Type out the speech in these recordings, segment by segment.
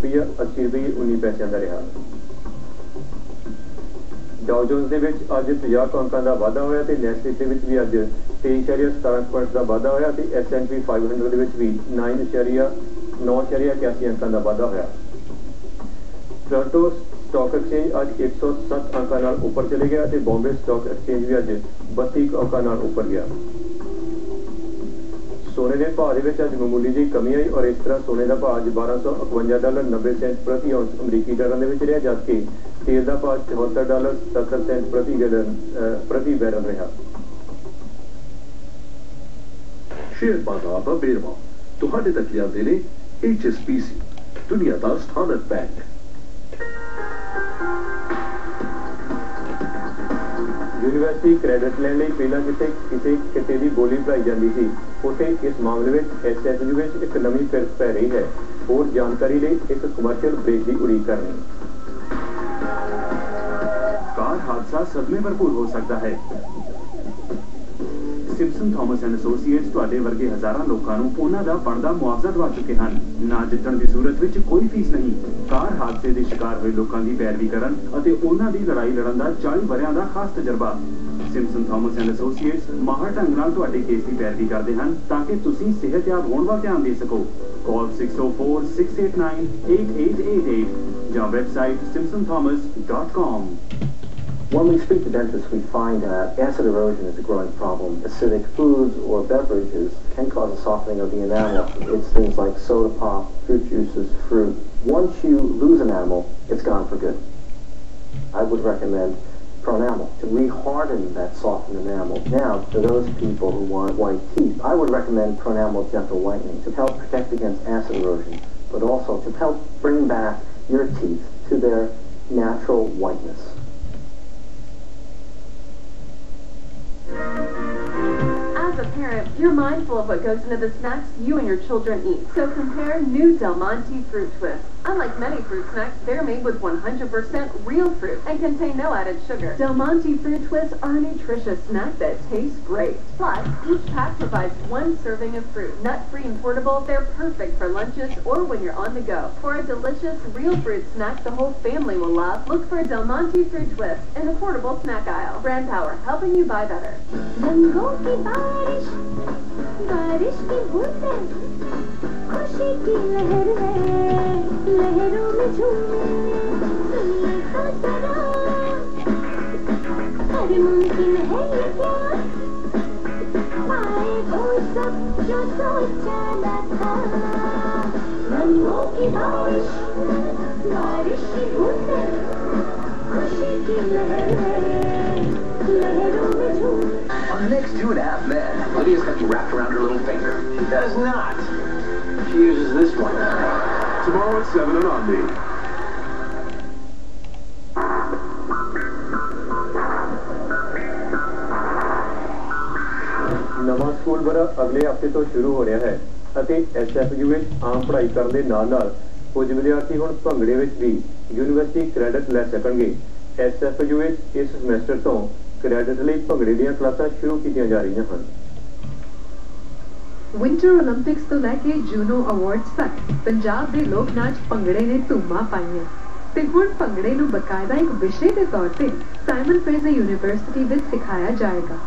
₹80 19 पैसों का रहा। डाउ जोन्स दे विच अज 50 अंकों का वाधा होया ते नैस्डैक दे विच भी अज 23.17 पॉइंट्स का वाधा होया ते S&P 500 दे विच भी 9.81 अंकों का वाधा होया। टोरंटो स्टॉक एक्सचेंज अज 107 अंकों नाल ऊपर चले गया ते बॉम्बे स्टॉक एक्सचेंज भी अज 32 अंकों नाल ऊपर गया। सोने के भाव के अज मामूली जी कमी आई और इस तरह सोने का भाव अज $12.90 प्रति औंस अमरीकी डॉलर के रहा, जबकि तेल का भाव $74.70 प्रति बैरल रहा। शेयर बाजार का बेरवा तुहाडे तक लियाते ने HSBC दुनिया का स्थानक बैंक। यूनिवर्सिटी क्रेडिट लैने पहला जिथे किसी किते की बोली पढ़ाई जाती थी, उत्थे इस मामले में SFU एक नवी फिरक पै रही है। और जानकारी लिए एक कमर्शियल ब्रेक की उड़ीक करनी। कार हादसा सदमे भरपूर हो सकता है। सिम्पसन थॉमस एंड एसोसिएट्स ਤੁਹਾਡੇ ਵਰਗੇ ਹਜ਼ਾਰਾਂ ਲੋਕਾਂ ਨੂੰ ਉਹਨਾਂ ਦਾ ਬਣਦਾ ਮੁਆਵਜ਼ਾ ਦਵਾ ਚੁੱਕੇ ਹਨ। ਨਾ ਜਿੱਤਣ ਦੀ ਸੂਰਤ ਵਿੱਚ ਕੋਈ ਫੀਸ ਨਹੀਂ। ਕਾਰ ਹਾਦਸੇ ਦੇ ਸ਼ਿਕਾਰ ਹੋਏ ਲੋਕਾਂ ਦੀ ਪੈਰਵੀ ਕਰਨ ਅਤੇ ਉਹਨਾਂ ਦੀ ਲੜਾਈ ਲੜਨ ਦਾ 40 ਵਰਿਆਂ ਦਾ ਖਾਸ ਤਜਰਬਾ। ਸਿਮਪਸਨ ਥਾਮਸ ਐਂਡ ਐਸੋਸੀਏਟਸ ਮਾਹਰ ਢੰਗ ਨਾਲ ਤੁਹਾਡੇ ਕੇਸ ਦੀ ਪੈਰਵੀ ਕਰਦੇ ਹਨ ਤਾਂ ਕਿ ਤੁਸੀਂ ਸਿਹਤਯਾਬ ਹੋਣ ਵੱਲ ਧਿਆਨ ਦੇ ਸਕੋ। ਕਾਲ 604-689-8888 ਜਾਂ website simpsonthomas.com। When we speak to dentists, we find acid erosion is a growing problem. Acidic foods or beverages can cause a softening of the enamel. It's things like soda pop, fruit juices, fruit. Once you lose enamel, it's gone for good. I would recommend Pronamel to re-harden that softened enamel. Now, for those people who want white teeth, I would recommend Pronamel Gentle Whitening to help protect against acid erosion, but also to help bring back your teeth to their natural whiteness. As a parent, you're mindful of what goes into the snacks you and your children eat. So compare new Del Monte Fruit Twists. Unlike many fruit snacks, they're made with 100% real fruit and contain no added sugar. Del Monte Fruit Twists are a nutritious snack that tastes great. Plus, each pack provides one serving of fruit. Nut-free and portable, they're perfect for lunches or when you're on the go. For a delicious real fruit snack the whole family will love, look for Del Monte Fruit Twist in the portable snack aisle. Brand Power, helping you buy better. रंगों की बारिश, बारिश की बूंदें, खुशी की लहर है, लहरों में झूमे, सुनिए तो जरा, हर मुमकिन है ये प्यार, पाए वो सब जो सोचा न था। रंगों की बारिश, बारिश की बूंदें, खुशी की लहर है, लहरों में झूमे। On the next 2.5 Men, Lydia's got you wrapped around her little finger. She does not. She uses this one. Tomorrow at 7 on OMNI. नवा स्कूल बरा अगले हफ्ते तो शुरू हो रहा है ਅਤੇ SFU ਵਿੱਚ ਆਮ ਪੜ੍ਹਾਈ ਕਰਨ ਦੇ ਨਾਲ ਕੁਝ ਵਿਦਿਆਰਥੀ ਹੁਣ ਭੰਗੜੇ ਵਿੱਚ ਵੀ ਯੂਨੀਵਰਸਿਟੀ ਕ੍ਰੈਡਿਟ ਲੈ ਸਕਣਗੇ। SFU ਵਿੱਚ ਇਸ ਸਮੈਸਟਰ ਤੋਂ ਕ੍ਰੈਡਿਟ ਲਈ ਭੰਗੜੇ ਦੀਆਂ ਕਲਾਸਾਂ ਸ਼ੁਰੂ ਕੀਤੀਆਂ ਜਾ ਰਹੀਆਂ ਹਨ। विंटर ओलंपिक्स तो लैके जूनो अवार्ड्स तक पंजाब के लोक नाच भंगड़े ने धूमा पाई ते हुण भंगड़े नूं बकायदा एक विषय के तौर पर साइमन फ्रेजर यूनिवर्सिटी में सिखाया जाएगा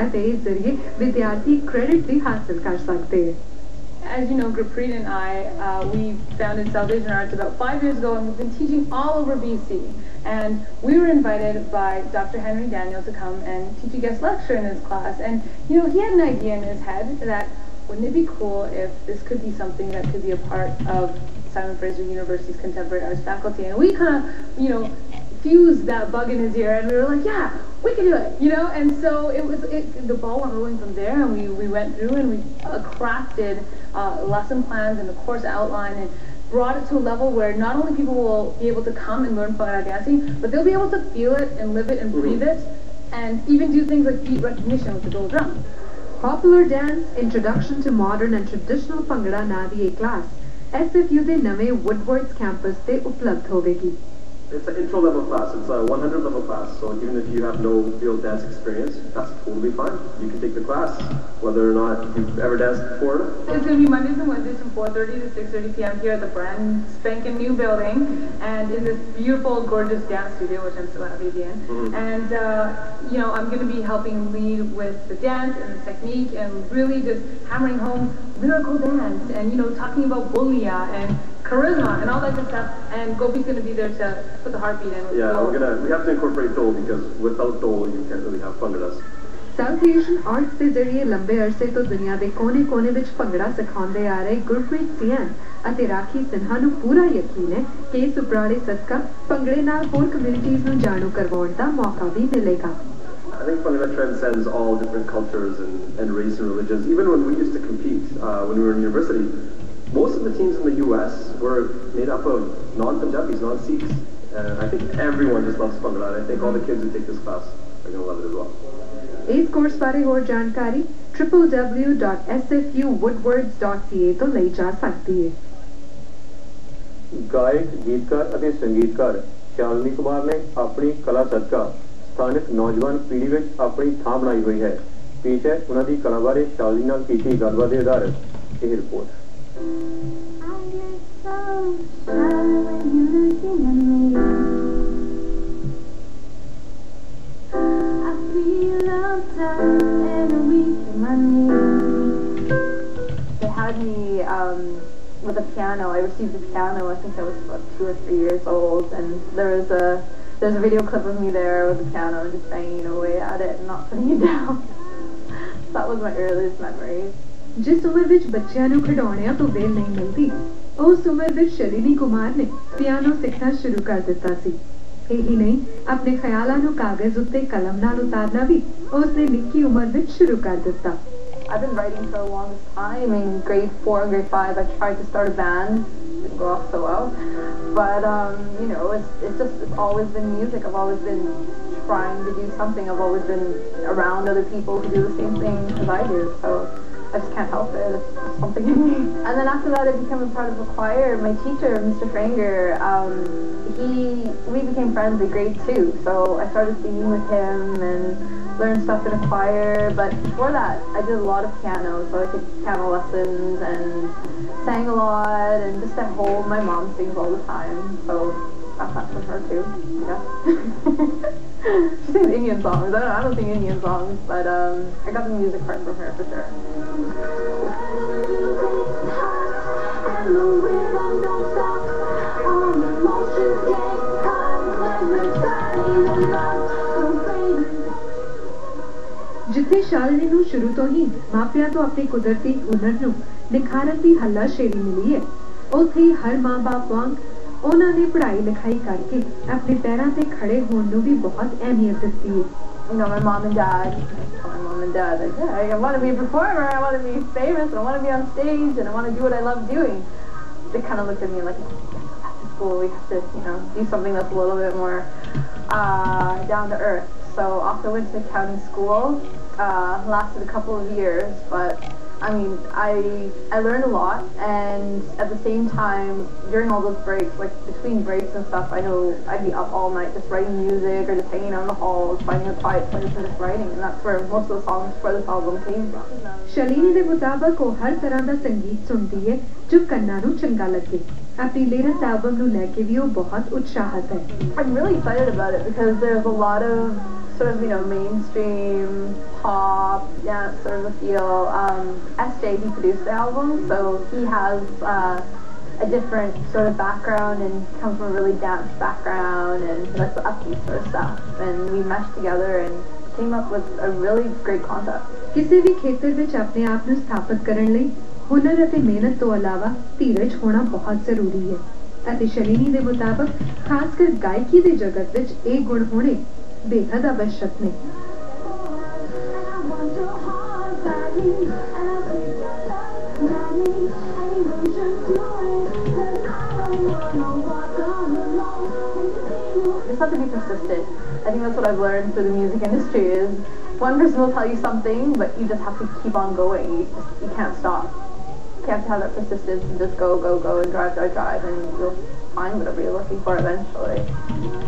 अते इस जरिए विद्यार्थी क्रेडिट भी हासिल कर सकते हैं। As you know, Gurpreet and I, we founded Salvation Arts about 5 years ago, and we've been teaching all over BC. And we were invited by Dr. Henry Daniel to come and teach a guest lecture in his class. And, you know, he had an idea in his head that wouldn't it be cool if this could be something that could be a part of Simon Fraser University's contemporary arts faculty? And we kind of, you know, fused that bug in his ear, and we were like, yeah, we can do it, you know? And so the ball went rolling from there, and we went through and we crafted lesson plans and the course outline and brought it to a level where not only people will be able to come and learn Bhangra dancing, but they'll be able to feel it and live it and breathe it, and even do things like beat recognition with the gold drum. Popular Dance, Introduction to Modern and Traditional Bhangra ਨਾਂ ਦੀ ਇਹ class SFU ਦੇ ਨਵੇਂ ਵੁੱਡਵਰਡਸ campus ਤੇ ਉਪਲਬਧ ਹੋਵੇਗੀ। It's an intro level class. It's a 100 level class. So even if you have no real dance experience, that's totally fine. You can take the class, whether or not you've ever danced before. It's going to be Mondays and Wednesdays from 4:30 to 6:30 p.m. here at the brand spanking new building, and in this beautiful, gorgeous dance studio, which I'm so happy to be in. And you know, I'm going to be helping lead with the dance and the technique, and really just hammering home lyrical dance, and you know, talking about bulia and charisma and all that good stuff. And Gopi's going to be there to put the heartbeat in. Yeah, we have to incorporate dole, because without dole you can't really have bhangra's. South Asian arts ਦੇ ਜ਼ਰੀਏ ਲੰਬੇ ਅਰਸੇ ਤੋਂ ਦੁਨੀਆ ਦੇ ਕੋਨੇ-ਕੋਨੇ ਵਿੱਚ ਭੰਗੜਾ ਸਿਖਾਉਂਦੇ ਆ ਰਹੇ ਗੁਰਪ੍ਰੀਤ ਸਿਆਨ ਅਤੇ ਰਾਖੀ ਸਿਨਹਾ ਨੂੰ ਪੂਰਾ ਯਕੀਨ ਹੈ ਕਿ ਇਸ ਉਪਰਾਲੇ ਸਦਕਾ ਭੰਗੜੇ ਨਾਲ ਹੋਰ ਕਮਿਊਨਿਟੀਜ਼ ਨੂੰ ਜਾਣੂ ਕਰਵਾਉਣ ਦਾ ਮੌਕਾ ਵੀ ਮਿਲੇਗਾ। I think Bhangra transcends all different cultures and race and religions. Even when we used to compete, when we were in university, most of the teams in the US were made up of non-Punjabis, non-Sikhs. And I think everyone just loves Bhangra. And I think all the kids who take this class are going to love it as well. ਇਸ course ਬਾਰੇ ਹੋਰ ਜਾਣਕਾਰੀ www.sfuwoodwards.ca ਤੋਂ ਲਈ ਜਾ ਸਕਦੀ ਹੈ। ਗਾਇਕ, ਗੀਤਕਾਰ ਅਤੇ ਸੰਗੀਤਕਾਰ ਸ਼ਾਲਿਨੀ ਕੁਮਾਰ ਨੇ ਆਪਣੀ ਕਲਾ ਸਦਕਾ ਸਥਾਨਕ ਨੌਜਵਾਨ ਪੀੜ੍ਹੀ ਵਿੱਚ ਆਪਣੀ ਥਾਂ ਬਣਾਈ ਹੋਈ ਹੈ। ਪੇਸ਼ ਹੈ ਉਹਨਾਂ ਦੀ ਕਲਾ ਬਾਰੇ ਸ਼ਾਲਿਨੀ ਨਾਲ ਕੀਤੀ ਗੱਲਬਾਤ ਦੇ ਆਧਾਰ ਇਹ report. They had me with a piano. I received a piano. I think I was about 2 or 3 years old, and there's a video clip of me there with the piano and just banging away at it and not putting it down. That was my earliest memory. ਜਿਸ ਉਮਰ ਵਿੱਚ ਬੱਚਿਆਂ ਨੂੰ ਖਿਡੌਣਿਆਂ ਤੋਂ ਵੇਲ ਨਹੀਂ ਮਿਲਦੀ, ਉਸ ਉਮਰ ਵਿੱਚ ਸ਼ਾਲਿਨੀ ਕੁਮਾਰ ਨੇ ਪਿਆਨੋ ਸਿੱਖਣਾ ਸ਼ੁਰੂ ਕਰ ਦਿੱਤਾ ਸੀ। ਇਹੀ ਨਹੀਂ, ਆਪਣੇ ਖਿਆਲਾਂ ਨੂੰ ਕਾਗਜ਼ ਉੱਤੇ ਕਲਮ ਨਾਲ ਉਤਾਰਨਾ ਵੀ ਉਸਨੇ ਨਿੱਕੀ ਉਮਰ ਵਿੱਚ ਸ਼ੁਰੂ ਕਰ ਦਿੱਤਾ। I've been writing for the longest time. In grade 4 and grade 5, I tried to start a band. Didn't go off so well. But, you know, it's always been music. I've always been trying to do something. I've always been around other people who do the same thing as I do. So I just can't help it. It's something in me. And then after that, I became a part of a choir. My teacher, Mr. Franger, we became friends in grade 2. So I started singing with him and learned stuff in a choir. But before that, I did a lot of piano. So I took piano lessons and sang a lot. And just at home, my mom sings all the time. So got that from her too, yeah. She sings Indian songs. I don't sing Indian songs, but I got the music part from her for sure. ਜਿੱਥੇ ਸ਼ਾਲਿਨੀ ਨੂੰ ਸ਼ੁਰੂ ਤੋਂ ਹੀ ਮਾਪਿਆਂ ਤੋਂ ਆਪਣੀ ਕੁਦਰਤੀ ਹੁਨਰ ਨੂੰ ਨਿਖਾਰਨ ਦੀ ਹੱਲਾਸ਼ੇਰੀ ਮਿਲੀ ਹੈ, ਉੱਥੇ ਹੀ ਹਰ ਮਾਂ-ਬਾਪ ਵਾਂਗ ਉਹਨਾਂ ਨੇ ਪੜ੍ਹਾਈ ਲਿਖਾਈ ਕਰਕੇ ਆਪਣੇ ਪੈਰਾਂ ਤੇ ਖੜੇ ਹੋਣ ਨੂੰ ਵੀ ਬਹੁਤ ਅਹਿਮੀਅਤ ਦਿੱਤੀ ਹੈ। You know, my mom and dad, like, yeah, I want to be a performer, I want to be famous, I want to be on stage, and I want to do what I love doing. They kind of looked at me like, after school we have to, you know, do something that's a little bit more down to earth. So off I went to accounting school, lasted a couple of years, but I mean, I learned a lot, and at the same time, during all those breaks, like between breaks and stuff, I know I'd be up all night just writing music or just hanging out in the halls, finding a quiet place and just writing, and that's where most of the songs for this album came from. Shalini ਦੇ ਮੁਤਾਬਕ ਉਹ ਹਰ ਤਰ੍ਹਾਂ ਦਾ ਸੰਗੀਤ ਸੁਣਦੀ ਹੈ ਜੋ ਕੰਨਾਂ ਨੂੰ ਚੰਗਾ ਲੱਗੇ। ਆਪਣੀ ਲੇਟੈਸਟ ਐਲਬਮ ਨੂੰ ਲੈ ਕੇ ਵੀ ਉਹ ਬਹੁਤ ਉਤਸ਼ਾਹਿਤ ਹੈ। I'm really excited about it because there's a lot of sort of, you know, mainstream pop, yeah, sort of a feel. SJ, he produced the album, so he has a different sort of background and comes from a really dance background and he likes the upbeat sort of stuff. And we meshed together and came up with a really great concept. ਕਿਸੇ ਵੀ ਖੇਤਰ ਵਿੱਚ ਆਪਣੇ ਆਪ ਨੂੰ ਸਥਾਪਿਤ ਕਰਨ ਲਈ ਹੁਨਰ ਅਤੇ ਮਿਹਨਤ ਤੋਂ ਇਲਾਵਾ ਧੀਰਜ ਹੋਣਾ ਬਹੁਤ ਜ਼ਰੂਰੀ ਹੈ ਅਤੇ ਸ਼ਾਲਿਨੀ ਦੇ ਮੁਤਾਬਕ ਖਾਸ ਕਰ ਗਾਇਕੀ ਦੇ ਜਗਤ ਵਿੱਚ ਇਹ ਗੁਣ ਹੋਣੇ ਬੇहद आवश्यक ਨੇ। Just have to be persistent. I think that's what I've learned through the music industry is one person will tell you something, but you just have to keep on going. You can't stop. You have to have that persistence and just go and drive, and you'll find whatever you're looking for eventually.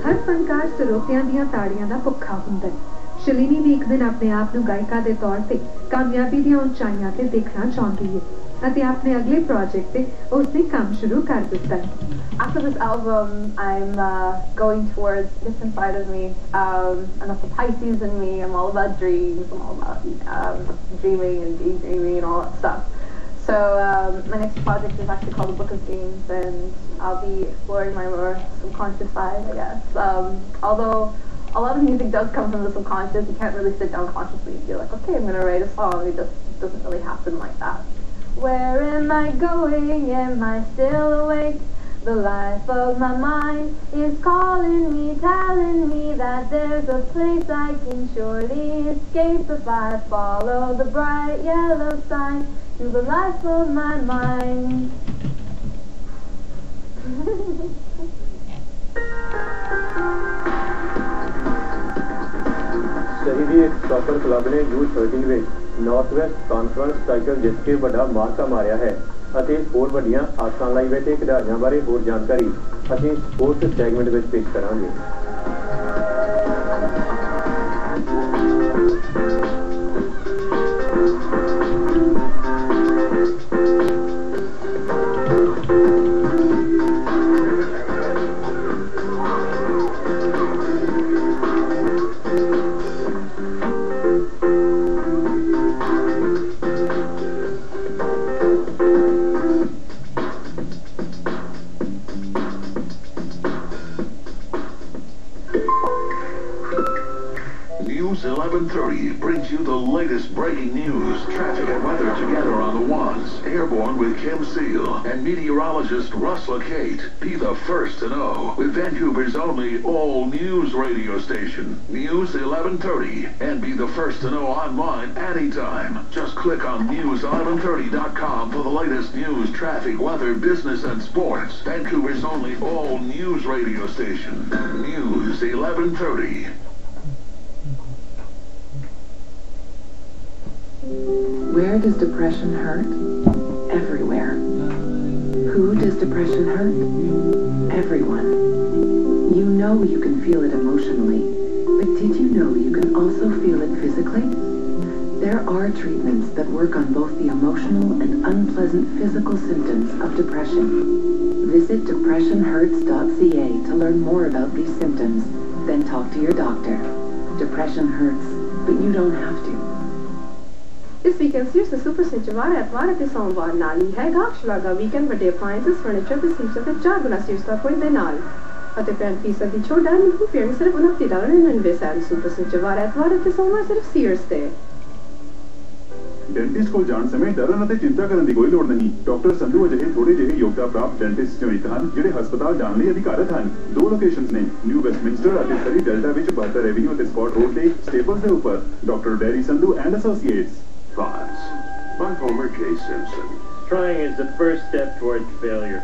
हर फनकार ਸਰੋਤਿਆਂ ਦੀਆਂ ਤਾੜੀਆਂ ਦਾ ਭੁੱਖਾ ਹੁੰਦਾ ਹੈ। ਸ਼ਲੀਨੀ ਵੀ ਇੱਕ ਦਿਨ ਆਪਣੇ ਆਪ ਨੂੰ ਗਾਇਕਾ ਦੇ ਤੌਰ ਤੇ ਕਾਮਯਾਬੀ ਦੀਆਂ ਉਚਾਈਆਂ ਤੇ ਦੇਖਣਾ ਚਾਹੁੰਦੀ ਹੈ ਅਤੇ ਆਪਣੇ ਅਗਲੇ ਪ੍ਰੋਜੈਕਟ ਤੇ ਉਸਨੇ ਕੰਮ ਸ਼ੁਰੂ ਕਰ ਦਿੱਤਾ ਹੈ। After this album, I'm going towards a different side of me, and that's the Pisces in me. I'm all about dreams. I'm all about dreaming and daydreaming and all that stuff. So my next project is actually called The Book of Dreams, and I'll be exploring my more subconscious side, I guess. Although a lot of music does come from the subconscious, you can't really sit down consciously and feel like, okay, I'm going to write a song. It just doesn't really happen like that. Where am I going? Am I still awake? The life of my mind is calling me, telling me that there's a place I can surely escape if I follow the bright yellow sign to the life of my mind. शहीदी soccer club ने U13 ਵਿੱਚ north-West conference title ਜਿੱਤ ਕੇ ਵੱਡਾ ਮਾਰਕਾ ਮਾਰਿਆ ਹੈ ਅਤੇ ਹੋਰ ਵੱਡੀਆਂ ਆਸਾਂ ਲਾਈ ਬੈਠੇ ਖਿਡਾਰੀਆਂ ਬਾਰੇ ਹੋਰ ਜਾਣਕਾਰੀ ਅਸੀਂ ਸਪੋਰਟਸ ਸੈਗਮੈਂਟ ਵਿੱਚ ਪੇਸ਼ ਕਰਾਂਗੇ। News 1130 brings you the latest breaking news, traffic and weather together on the ones. Airborne with Kim Seal and meteorologist Russ LaCate. Be the first to know with Vancouver's only all-news radio station. News 1130, and be the first to know online anytime. Just click on news1130.com for the latest news, traffic, weather, business and sports. Vancouver's only all-news radio station. News 1130. Where does depression hurt? Everywhere. Who does depression hurt? Everyone. You know you can feel it emotionally, but did you know you can also feel it physically? There are treatments that work on both the emotional and unpleasant physical symptoms of depression. Visit depressionhurts.ca to learn more about these symptoms, then talk to your doctor. Depression hurts, but you don't have to. इस weekend सिर्फ super सिंचवार एतवार ਅਤੇ ਸੋਮਵਾਰ ਨਾਲ ਹੀ ਹੈ ਗਾਹਕ ਸ਼ਲਾਘਾ weekend ਵੱਡੇ ਅਪਲਾਇੰਸਸ ਫਰਨੀਚਰ ਤੇ ਸੀਟਸ ਤੇ 4 ਗੁਣਾ ਸੀਟਸ ਦਾ ਪੁਆਇੰਟ ਦੇ ਨਾਲ ਅਤੇ 35% ਦੀ ਛੋਟ ਹੈ ਨਹੀਂ ਫਿਰ ਸਿਰਫ $29.99 ਸੁਪਰ ਸਿਂਚਵਾਰ ਐਤਵਾਰ ਅਤੇ ਸੋਮਵਾਰ ਸਿਰਫ ਸੀਅਰਸ ਤੇ ਡੈਂਟਿਸਟ ਕੋਲ ਜਾਣ ਸਮੇਂ ਡਰਨ ਅਤੇ ਚਿੰਤਾ ਕਰਨ ਦੀ ਕੋਈ ਲੋੜ ਨਹੀਂ। ਡਾਕਟਰ ਸੰਧੂ ਅਜਿਹੇ ਥੋੜੇ ਜਿਹੇ ਯੋਗਤਾ ਪ੍ਰਾਪਤ ਡੈਂਟਿਸਟ ਚੋਂ ਇੱਕ ਹਨ ਜਿਹੜੇ ਹਸਪਤਾਲ ਜਾਣ ਲਈ ਅਧਿਕਾਰਤ ਹਨ। 2 ਲੋਕੇਸ਼ਨਸ ਨੇ, ਨਿਊ ਵੈਸਟਮਿੰਸਟਰ ਅਤੇ ਸਰੀ ਡੈਲਟਾ ਵਿੱਚ 72 ਰੈਵਨਿਊ ਅਤੇ ਸਪੌਟ ਰੋਡ ਤੇ ਸਟੇਪਲਸ ਦੇ ਉੱਪਰ doctor dairy Sandhu and associates. Thoughts by Homer J. Simpson. Trying is the first step towards failure.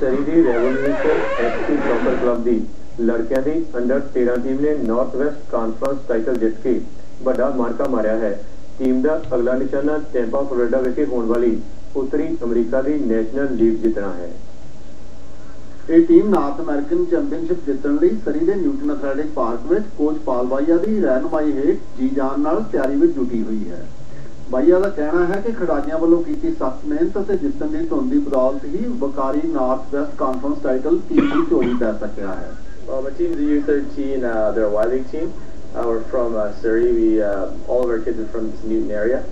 शहीदी रेवोल्यूशन FC सॉकर क्लब ਦੀ ਲੜਕਿਆਂ ਦੀ ਅੰਡਰ 13 ਟੀਮ ਨੇ ਨਾਰਥ ਵੈਸਟ ਕਾਨਫਰੰਸ ਟਾਈਟਲ ਜਿੱਤ ਕੇ ਵੱਡਾ ਮਾਰਕਾ ਮਾਰਿਆ ਹੈ। ਟੀਮ ਦਾ ਅਗਲਾ ਨਿਸ਼ਾਨਾ ਟੈਂਪਾ ਫਲੋਰੀਡਾ ਵਿਖੇ ਹੋਣ ਵਾਲੀ उत्तरी अमरीका की नेशनल लीग जितना है। ਇਹ ਟੀਮ ਨਾਰਥ ਅਮਰੀਕਨ ਚੈਂਪੀਅਨਸ਼ਿਪ ਜਿੱਤਣ ਲਈ ਸਰੀ ਦੇ ਨਿਊਟਨ ਐਥਲੈਟਿਕ ਪਾਰਕ ਵਿੱਚ ਕੋਚ ਪਾਲ ਬਾਈਆ ਦੀ ਰਹਿਨੁਮਾਈ ਹੇਠ ਜੀ ਜਾਨ ਨਾਲ ਤਿਆਰੀ ਵਿੱਚ ਜੁਟੀ ਹੋਈ ਹੈ। ਬਾਈਆ ਦਾ ਕਹਿਣਾ ਹੈ ਕਿ ਖਿਡਾਰੀਆਂ ਵੱਲੋਂ ਕੀਤੀ ਸਖਤ ਮਿਹਨਤ ਅਤੇ ਜਿੱਤਣ ਦੀ ਧੁਨ ਦੀ ਬਦੌਲਤ ਹੀ ਵਕਾਰੀ north west conference title team ਦੀ ਝੋਲੀ ਪੈ ਸਕਿਆ ਹੈ। Well, my team's a U13. They're a Y League team. We're from Surrey. All of our kids are from this Newton area.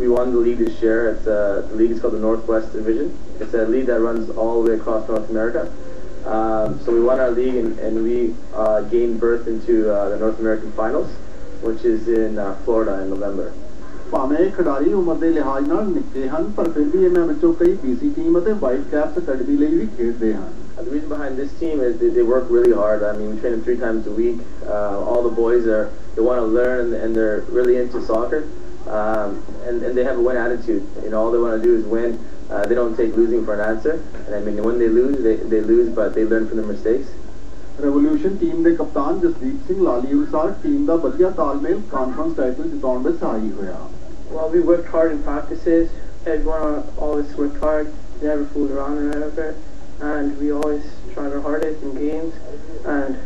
We won the league this year. The league is called the Northwest Division. It's a league that runs all the way across North America. So we won our league and we gained berth into the North American Finals, which is in Florida in November. ਭਾਵੇਂ ਖਿਡਾਰੀ ਉਮਰ ਦੇ ਲਿਹਾਜ਼ ਨਾਲ ਨਿੱਕੇ ਹਨ ਪਰ ਫਿਰ ਵੀ ਇਹਨਾਂ ਵਿੱਚੋਂ ਕਈ BC ਟੀਮ ਅਤੇ ਵਾਈਟ ਕੈਪਸ ਅਕੈਡਮੀ ਲਈ ਵੀ ਖੇਡਦੇ ਹਨ। The reason behind this team is they work really hard. I mean, we train them 3 times a week. All the boys they want to learn and they're really into soccer. And they have a win attitude. You know, all they want to do is win. They don't take losing for an answer. And I mean, when they lose, but they learn from their mistakes. Revolution team ਦੇ ਕਪਤਾਨ ਜਸਦੀਪ ਸਿੰਘ ਲਾਲੀ ਅਨੁਸਾਰ team ਦਾ ਵਧੀਆ ਤਾਲਮੇਲ conference title ਜਿਤਾਉਣ ਵਿੱਚ ਸਹਾਈ ਹੋਇਆ। Well, we worked hard in practices. Everyone, all of us worked hard. Never fooled around or whatever. And we always tried our hardest in games. And